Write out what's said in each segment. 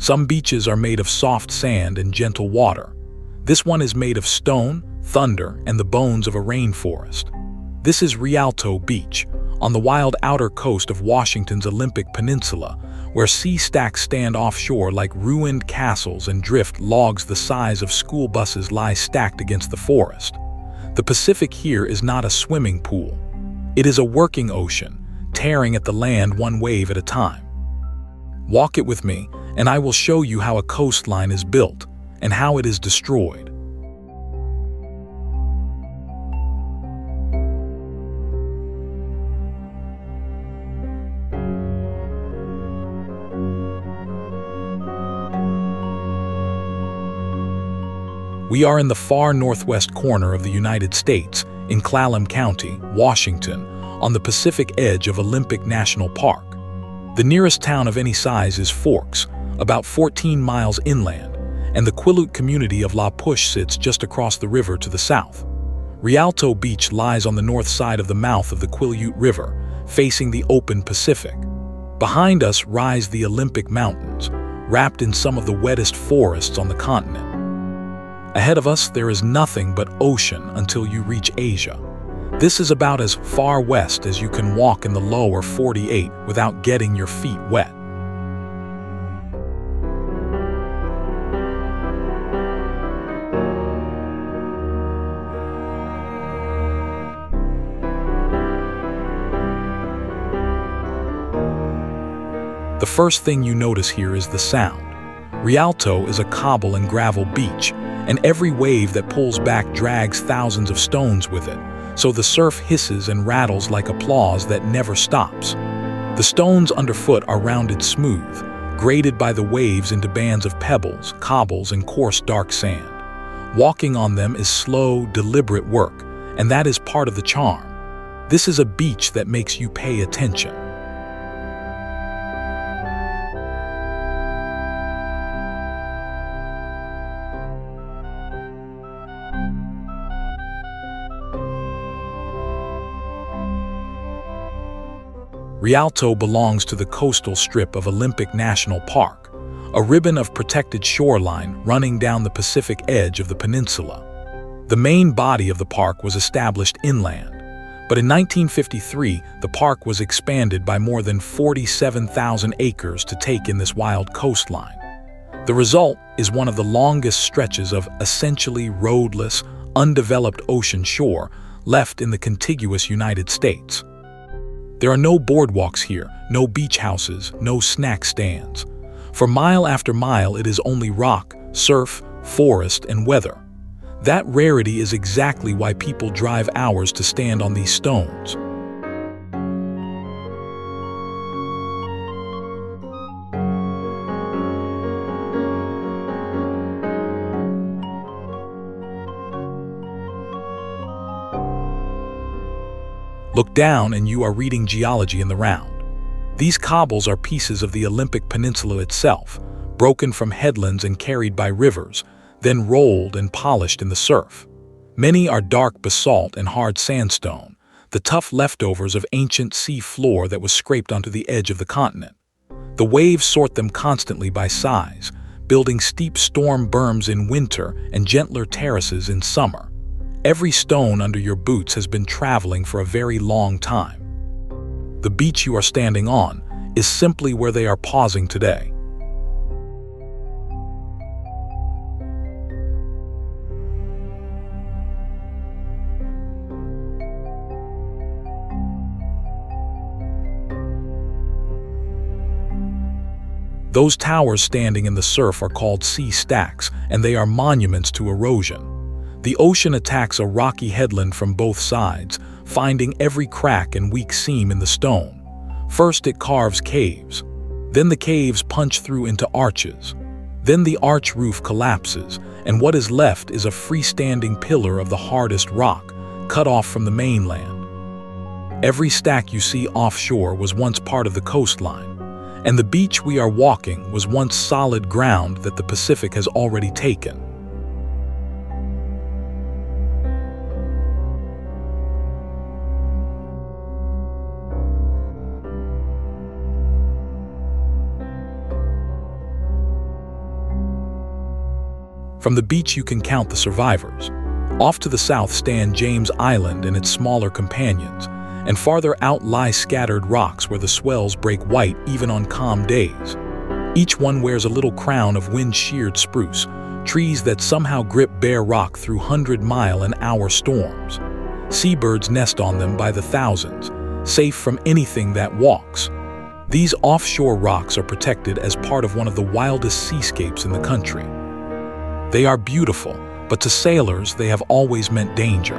Some beaches are made of soft sand and gentle water. This one is made of stone, thunder, and the bones of a rainforest. This is Rialto Beach, on the wild outer coast of Washington's Olympic Peninsula, where sea stacks stand offshore like ruined castles and drift logs the size of school buses lie stacked against the forest. The Pacific here is not a swimming pool. It is a working ocean, tearing at the land one wave at a time. Walk it with me, and I will show you how a coastline is built and how it is destroyed. We are in the far northwest corner of the United States, in Clallam County, Washington, on the Pacific edge of Olympic National Park. The nearest town of any size is Forks, about 14 miles inland, and the Quileute community of La Push sits just across the river to the south. Rialto Beach lies on the north side of the mouth of the Quileute River, facing the open Pacific. Behind us rise the Olympic Mountains, wrapped in some of the wettest forests on the continent. Ahead of us, there is nothing but ocean until you reach Asia. This is about as far west as you can walk in the lower 48 without getting your feet wet. The first thing you notice here is the sound. Rialto is a cobble and gravel beach, and every wave that pulls back drags thousands of stones with it, so the surf hisses and rattles like applause that never stops. The stones underfoot are rounded smooth, graded by the waves into bands of pebbles, cobbles, and coarse dark sand. Walking on them is slow, deliberate work, and that is part of the charm. This is a beach that makes you pay attention. Rialto belongs to the coastal strip of Olympic National Park, a ribbon of protected shoreline running down the Pacific edge of the peninsula. The main body of the park was established inland, but in 1953 the park was expanded by more than 47,000 acres to take in this wild coastline. The result is one of the longest stretches of essentially roadless, undeveloped ocean shore left in the contiguous United States. There are no boardwalks here, no beach houses, no snack stands. For mile after mile, it is only rock, surf, forest, and weather. That rarity is exactly why people drive hours to stand on these stones. Look down and you are reading geology in the round. These cobbles are pieces of the Olympic Peninsula itself, broken from headlands and carried by rivers, then rolled and polished in the surf. Many are dark basalt and hard sandstone, the tough leftovers of ancient sea floor that was scraped onto the edge of the continent. The waves sort them constantly by size, building steep storm berms in winter and gentler terraces in summer. Every stone under your boots has been traveling for a very long time. The beach you are standing on is simply where they are pausing today. Those towers standing in the surf are called sea stacks, and they are monuments to erosion. The ocean attacks a rocky headland from both sides, finding every crack and weak seam in the stone. First it carves caves. Then the caves punch through into arches. Then the arch roof collapses, and what is left is a freestanding pillar of the hardest rock, cut off from the mainland. Every stack you see offshore was once part of the coastline, and the beach we are walking was once solid ground that the Pacific has already taken. From the beach you can count the survivors. Off to the south stand James Island and its smaller companions, and farther out lie scattered rocks where the swells break white even on calm days. Each one wears a little crown of wind-sheared spruce, trees that somehow grip bare rock through 100-mile-an-hour storms. Seabirds nest on them by the thousands, safe from anything that walks. These offshore rocks are protected as part of one of the wildest seascapes in the country. They are beautiful, but to sailors they have always meant danger.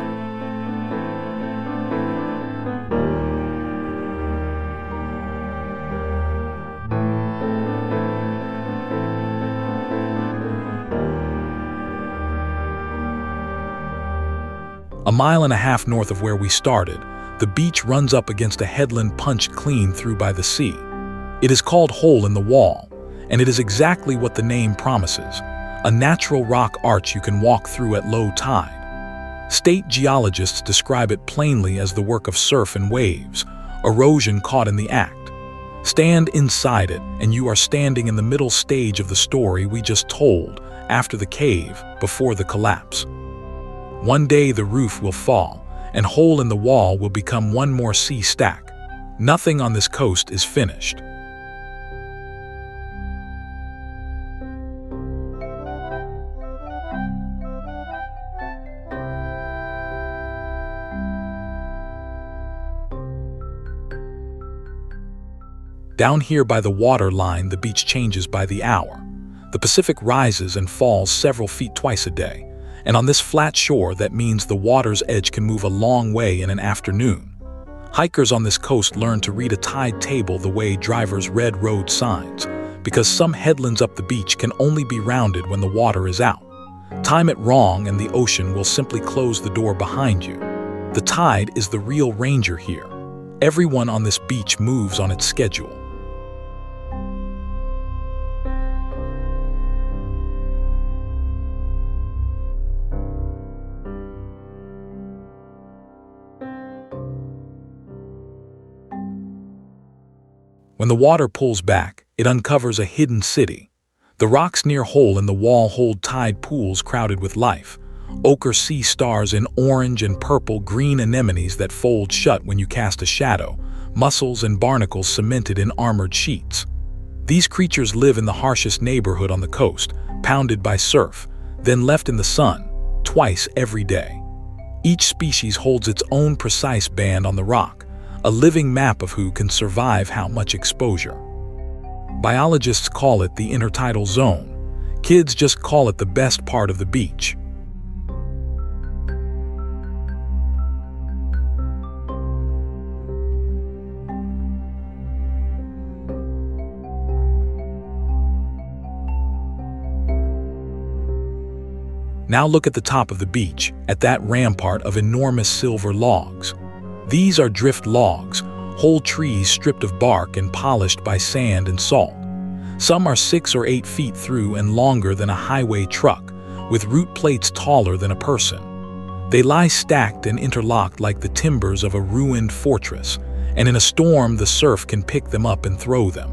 A mile and a half north of where we started, the beach runs up against a headland punched clean through by the sea. It is called Hole in the Wall, and it is exactly what the name promises, a natural rock arch you can walk through at low tide. State geologists describe it plainly as the work of surf and waves, erosion caught in the act. Stand inside it, and you are standing in the middle stage of the story we just told, after the cave, before the collapse. One day the roof will fall, and Hole in the Wall will become one more sea stack. Nothing on this coast is finished. Down here by the water line, the beach changes by the hour. The Pacific rises and falls several feet twice a day, and on this flat shore that means the water's edge can move a long way in an afternoon. Hikers on this coast learn to read a tide table the way drivers read road signs, because some headlands up the beach can only be rounded when the water is out. Time it wrong and the ocean will simply close the door behind you. The tide is the real ranger here. Everyone on this beach moves on its schedule. When the water pulls back, it uncovers a hidden city. The rocks near Hole in the Wall hold tide pools crowded with life. Ochre sea stars in orange and purple, green anemones that fold shut when you cast a shadow, mussels and barnacles cemented in armored sheets. These creatures live in the harshest neighborhood on the coast, pounded by surf, then left in the sun, twice every day. Each species holds its own precise band on the rock, a living map of who can survive how much exposure. Biologists call it the intertidal zone. Kids just call it the best part of the beach. Now look at the top of the beach, at that rampart of enormous silver logs. These are drift logs, whole trees stripped of bark and polished by sand and salt. Some are 6 or 8 feet through and longer than a highway truck, with root plates taller than a person. They lie stacked and interlocked like the timbers of a ruined fortress, and in a storm the surf can pick them up and throw them.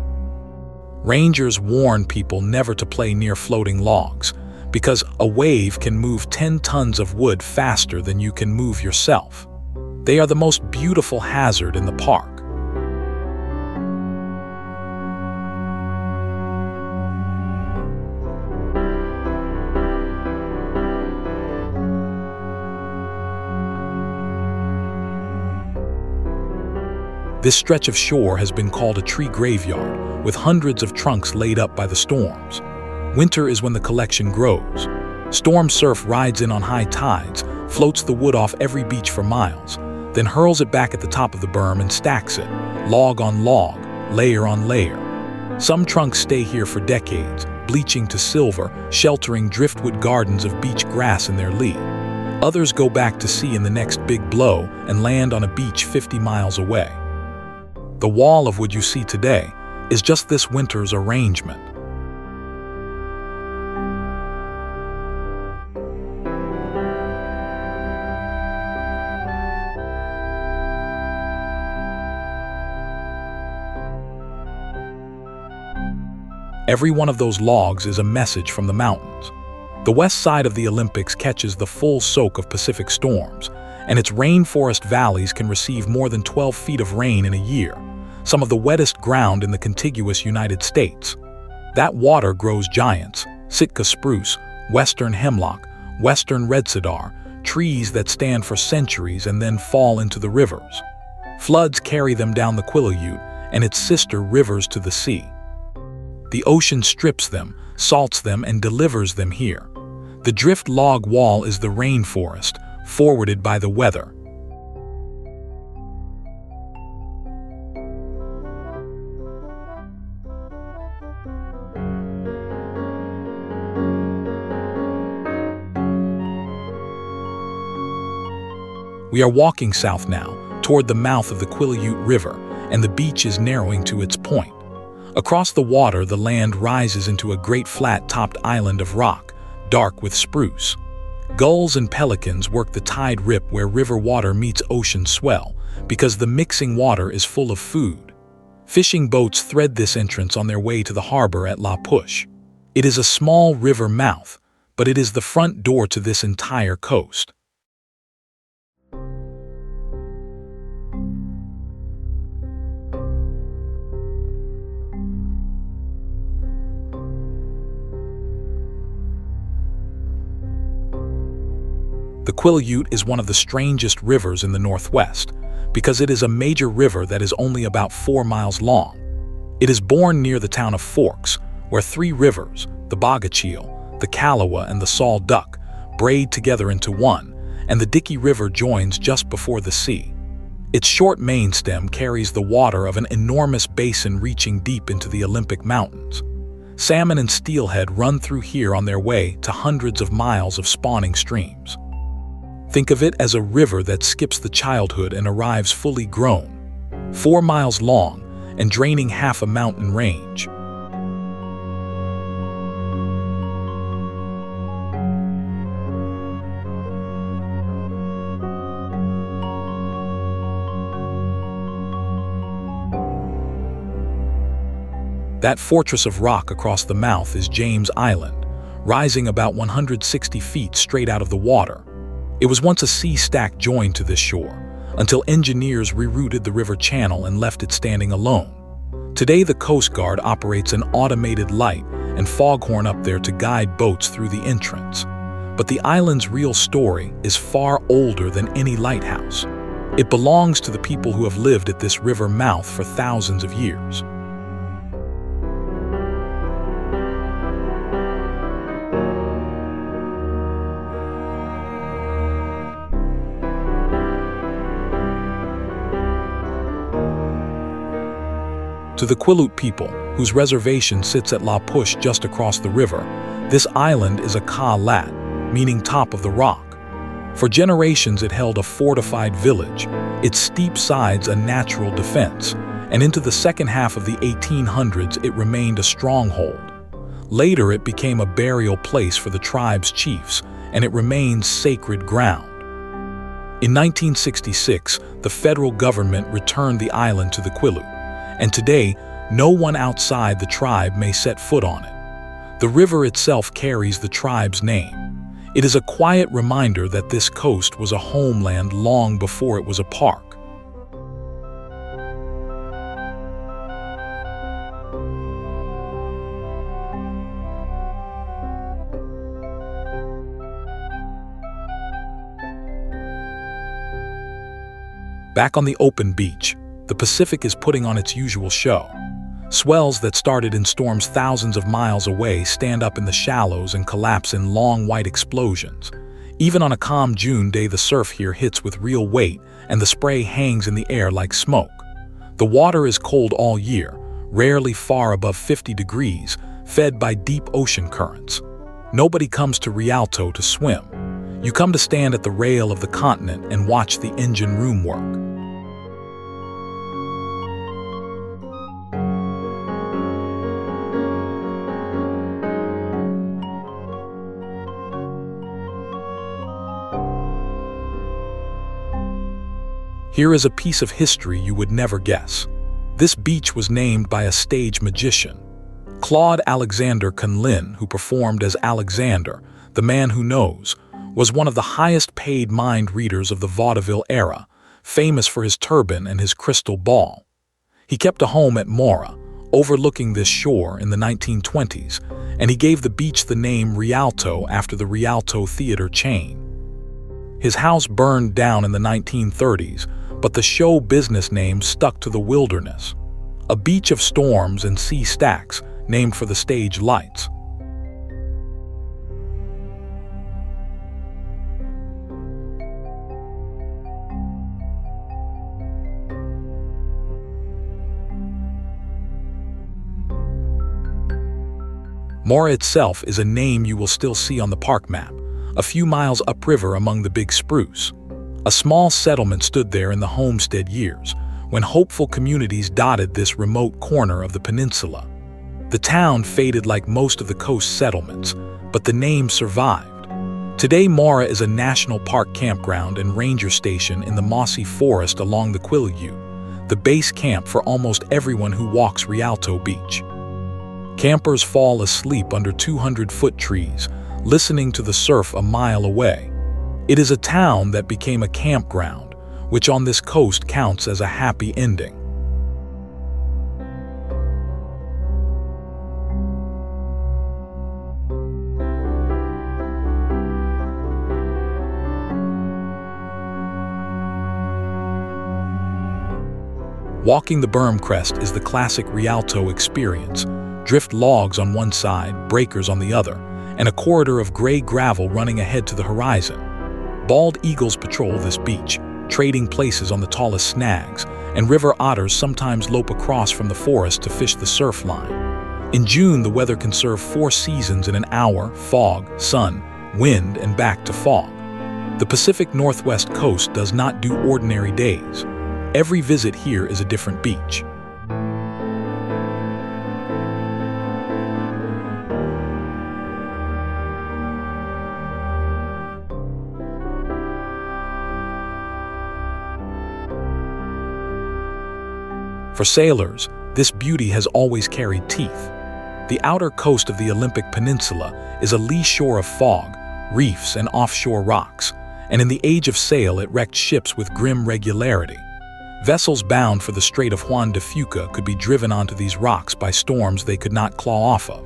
Rangers warn people never to play near floating logs, because a wave can move 10 tons of wood faster than you can move yourself. They are the most beautiful hazard in the park. This stretch of shore has been called a tree graveyard, with hundreds of trunks laid up by the storms. Winter is when the collection grows. Storm surf rides in on high tides, floats the wood off every beach for miles, then hurls it back at the top of the berm and stacks it, log on log, layer on layer. Some trunks stay here for decades, bleaching to silver, sheltering driftwood gardens of beach grass in their lee. Others go back to sea in the next big blow and land on a beach 50 miles away. The wall of wood you see today is just this winter's arrangement. Every one of those logs is a message from the mountains. The west side of the Olympics catches the full soak of Pacific storms, and its rainforest valleys can receive more than 12 feet of rain in a year, some of the wettest ground in the contiguous United States. That water grows giants, Sitka spruce, western hemlock, western red cedar, trees that stand for centuries and then fall into the rivers. Floods carry them down the Quileute and its sister rivers to the sea. The ocean strips them, salts them, and delivers them here. The drift log wall is the rainforest, forwarded by the weather. We are walking south now, toward the mouth of the Quileute River, and the beach is narrowing to its point. Across the water, the land rises into a great flat-topped island of rock, dark with spruce. Gulls and pelicans work the tide rip where river water meets ocean swell, because the mixing water is full of food. Fishing boats thread this entrance on their way to the harbor at La Push. It is a small river mouth, but it is the front door to this entire coast. The Quileute is one of the strangest rivers in the Northwest, because it is a major river that is only about 4 miles long. It is born near the town of Forks, where 3 rivers, the Bogacheel, the Kalawa, and the Sal Duck, braid together into one, and the Dickey River joins just before the sea. Its short main stem carries the water of an enormous basin reaching deep into the Olympic Mountains. Salmon and steelhead run through here on their way to hundreds of miles of spawning streams. Think of it as a river that skips the childhood and arrives fully grown, 4 miles long and draining half a mountain range. That fortress of rock across the mouth is James Island, rising about 160 feet straight out of the water. It was once a sea stack joined to this shore, until engineers rerouted the river channel and left it standing alone. Today, the Coast Guard operates an automated light and foghorn up there to guide boats through the entrance. But the island's real story is far older than any lighthouse. It belongs to the people who have lived at this river mouth for thousands of years. To the Quileute people, whose reservation sits at La Push just across the river, this island is A-Ka-Lat, meaning top of the rock. For generations it held a fortified village, its steep sides a natural defense, and into the second half of the 1800s it remained a stronghold. Later it became a burial place for the tribe's chiefs, and it remains sacred ground. In 1966, the federal government returned the island to the Quileute, and today, no one outside the tribe may set foot on it. The river itself carries the tribe's name. It is a quiet reminder that this coast was a homeland long before it was a park. Back on the open beach, the Pacific is putting on its usual show. Swells that started in storms thousands of miles away stand up in the shallows and collapse in long white explosions. Even on a calm June day, the surf here hits with real weight and the spray hangs in the air like smoke. The water is cold all year, rarely far above 50 degrees, fed by deep ocean currents. Nobody comes to Rialto to swim. You come to stand at the rail of the continent and watch the engine room work. Here is a piece of history you would never guess. This beach was named by a stage magician, Claude Alexander Conlin, who performed as Alexander, the man who knows, was one of the highest-paid mind readers of the vaudeville era, famous for his turban and his crystal ball. He kept a home at Mora, overlooking this shore in the 1920s, and he gave the beach the name Rialto after the Rialto theater chain. His house burned down in the 1930s, but the show business name stuck to the wilderness. A beach of storms and sea stacks, named for the stage lights. Mora itself is a name you will still see on the park map, a few miles upriver among the big spruce. A small settlement stood there in the Homestead years, when hopeful communities dotted this remote corner of the peninsula. The town faded like most of the coast settlements, but the name survived. Today, Mora is a national park campground and ranger station in the mossy forest along the Quileute, the base camp for almost everyone who walks Rialto Beach. Campers fall asleep under 200-foot trees, listening to the surf a mile away. It is a town that became a campground, which on this coast counts as a happy ending. Walking the Berm crest is the classic Rialto experience. Drift logs on one side, breakers on the other, and a corridor of gray gravel running ahead to the horizon. Bald eagles patrol this beach, trading places on the tallest snags, and river otters sometimes lope across from the forest to fish the surf line. In June, the weather can serve 4 seasons in an hour: fog, sun, wind, and back to fog. The Pacific Northwest coast does not do ordinary days. Every visit here is a different beach. For sailors, this beauty has always carried teeth. The outer coast of the Olympic Peninsula is a lee shore of fog, reefs, and offshore rocks, and in the age of sail it wrecked ships with grim regularity. Vessels bound for the Strait of Juan de Fuca could be driven onto these rocks by storms they could not claw off of.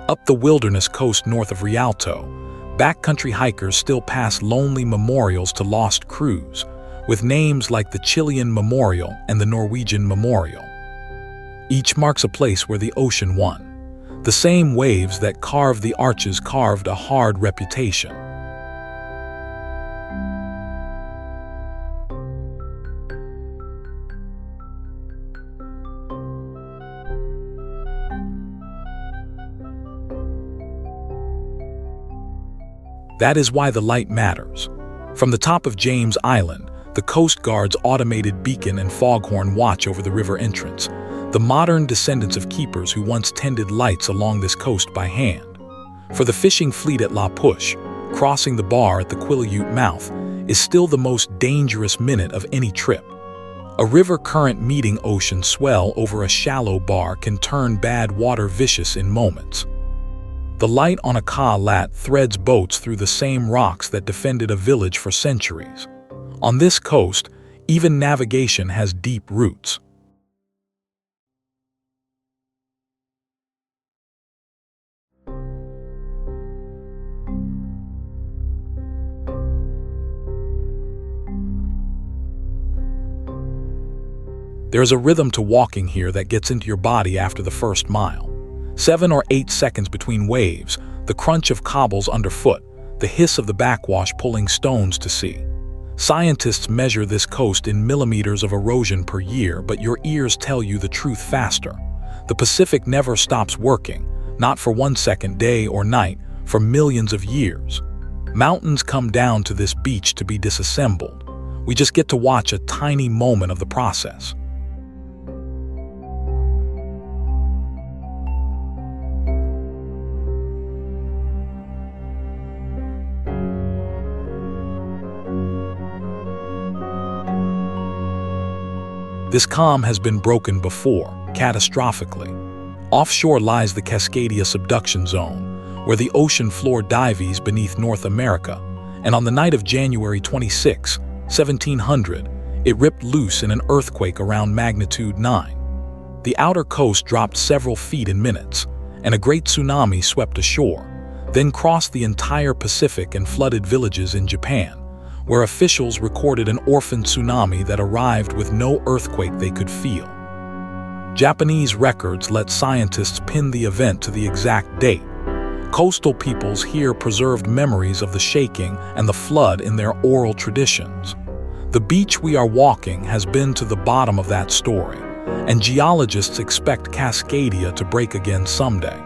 Up the wilderness coast north of Rialto, backcountry hikers still pass lonely memorials to lost crews, with names like the Chilean Memorial and the Norwegian Memorial. Each marks a place where the ocean won. The same waves that carved the arches carved a hard reputation. That is why the light matters. From the top of James Island, the Coast Guard's automated beacon and foghorn watch over the river entrance, the modern descendants of keepers who once tended lights along this coast by hand. For the fishing fleet at La Push, crossing the bar at the Quileute mouth is still the most dangerous minute of any trip. A river current meeting ocean swell over a shallow bar can turn bad water vicious in moments. The light on A-Ka-Lat threads boats through the same rocks that defended a village for centuries. On this coast, even navigation has deep roots. There is a rhythm to walking here that gets into your body after the first mile. 7 or 8 seconds between waves, the crunch of cobbles underfoot, the hiss of the backwash pulling stones to sea. Scientists measure this coast in millimeters of erosion per year, but your ears tell you the truth faster. The Pacific never stops working, not for 1 second, day or night, for millions of years. Mountains come down to this beach to be disassembled. We just get to watch a tiny moment of the process. This calm has been broken before, catastrophically. Offshore lies the Cascadia subduction zone, where the ocean floor dives beneath North America, and on the night of January 26, 1700, it ripped loose in an earthquake around magnitude 9. The outer coast dropped several feet in minutes, and a great tsunami swept ashore, then crossed the entire Pacific and flooded villages in Japan, where officials recorded an orphan tsunami that arrived with no earthquake they could feel. Japanese records let scientists pin the event to the exact date. Coastal peoples here preserved memories of the shaking and the flood in their oral traditions. The beach we are walking has been to the bottom of that story, and geologists expect Cascadia to break again someday.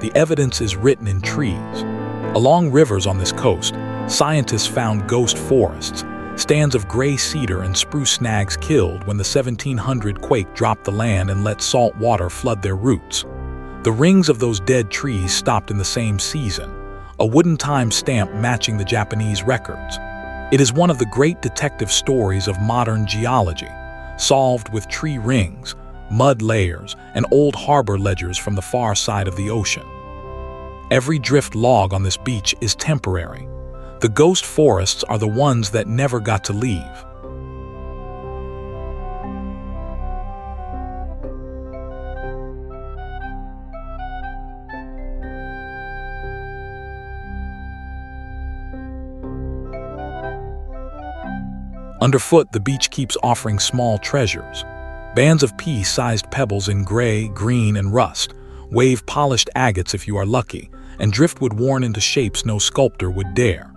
The evidence is written in trees. Along rivers on this coast, scientists found ghost forests, stands of gray cedar and spruce snags killed when the 1700 quake dropped the land and let salt water flood their roots. The rings of those dead trees stopped in the same season, a wooden time stamp matching the Japanese records. It is one of the great detective stories of modern geology, solved with tree rings, mud layers, and old harbor ledgers from the far side of the ocean. Every drift log on this beach is temporary. The ghost forests are the ones that never got to leave. Underfoot, the beach keeps offering small treasures. Bands of pea-sized pebbles in gray, green, and rust, wave-polished agates if you are lucky, and driftwood worn into shapes no sculptor would dare.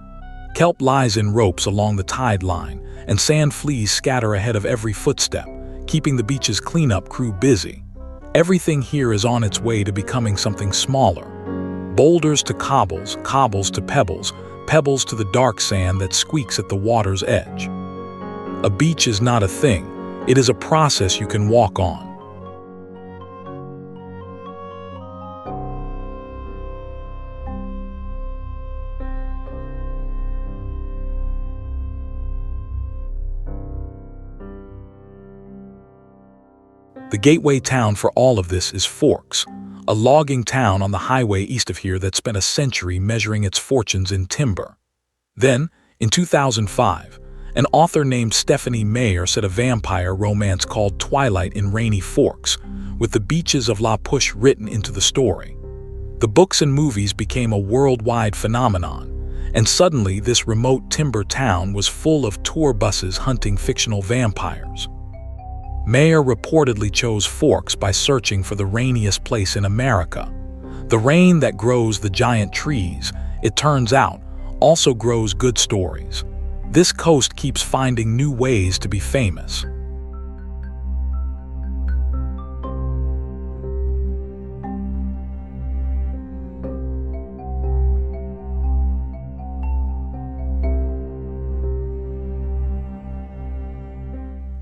Kelp lies in ropes along the tide line, and sand fleas scatter ahead of every footstep, keeping the beach's cleanup crew busy. Everything here is on its way to becoming something smaller. Boulders to cobbles, cobbles to pebbles, pebbles to the dark sand that squeaks at the water's edge. A beach is not a thing, it is a process you can walk on. The gateway town for all of this is Forks, a logging town on the highway east of here that spent a century measuring its fortunes in timber. Then, in 2005, an author named Stephanie Meyer set a vampire romance called Twilight in Rainy Forks, with the beaches of La Push written into the story. The books and movies became a worldwide phenomenon, and suddenly this remote timber town was full of tour buses hunting fictional vampires. Meyer reportedly chose Forks by searching for the rainiest place in America. The rain that grows the giant trees, it turns out, also grows good stories. This coast keeps finding new ways to be famous.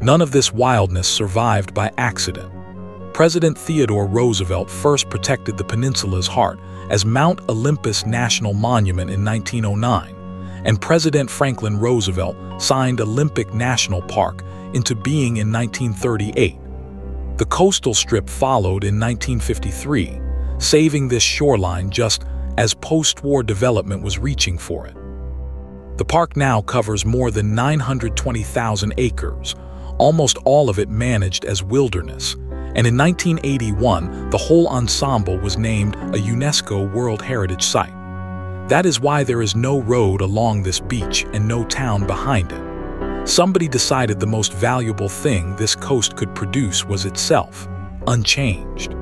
None of this wildness survived by accident. President Theodore Roosevelt first protected the peninsula's heart as Mount Olympus National Monument in 1909, and President Franklin Roosevelt signed Olympic National Park into being in 1938. The coastal strip followed in 1953, saving this shoreline just as post-war development was reaching for it. The park now covers more than 920,000 acres, almost all of it managed as wilderness, and in 1981, the whole ensemble was named a UNESCO World Heritage Site. That is why there is no road along this beach and no town behind it. Somebody decided the most valuable thing this coast could produce was itself, unchanged.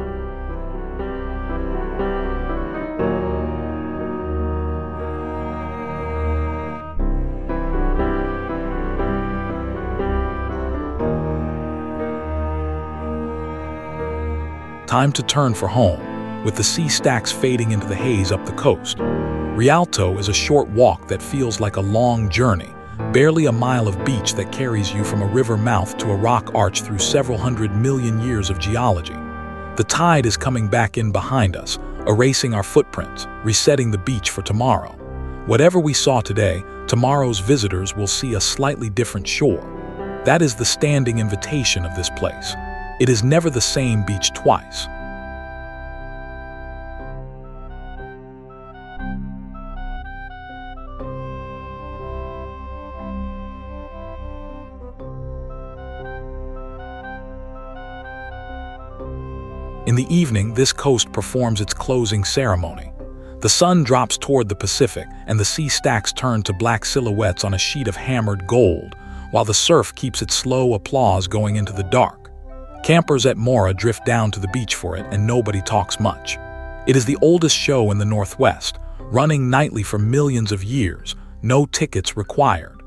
Time to turn for home, with the sea stacks fading into the haze up the coast. Rialto is a short walk that feels like a long journey, barely a mile of beach that carries you from a river mouth to a rock arch through several 100 million years of geology. The tide is coming back in behind us, erasing our footprints, resetting the beach for tomorrow. Whatever we saw today, tomorrow's visitors will see a slightly different shore. That is the standing invitation of this place. It is never the same beach twice. In the evening, this coast performs its closing ceremony. The sun drops toward the Pacific, and the sea stacks turn to black silhouettes on a sheet of hammered gold, while the surf keeps its slow applause going into the dark. Campers at Mora drift down to the beach for it, and nobody talks much. It is the oldest show in the Northwest, running nightly for millions of years, no tickets required.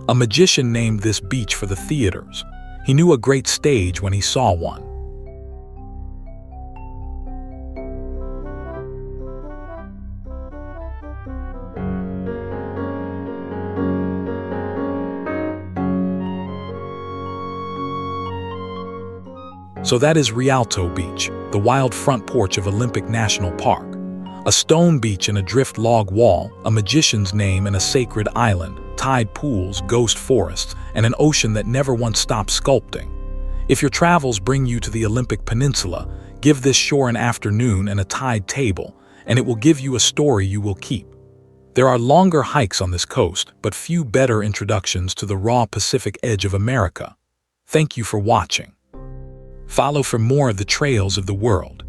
A magician named this beach for the theaters. He knew a great stage when he saw one. So that is Rialto Beach, the wild front porch of Olympic National Park. A stone beach and a drift log wall, a magician's name and a sacred island, tide pools, ghost forests, and an ocean that never once stopped sculpting. If your travels bring you to the Olympic Peninsula, give this shore an afternoon and a tide table, and it will give you a story you will keep. There are longer hikes on this coast, but few better introductions to the raw Pacific edge of America. Thank you for watching. Follow for more of the trails of the world.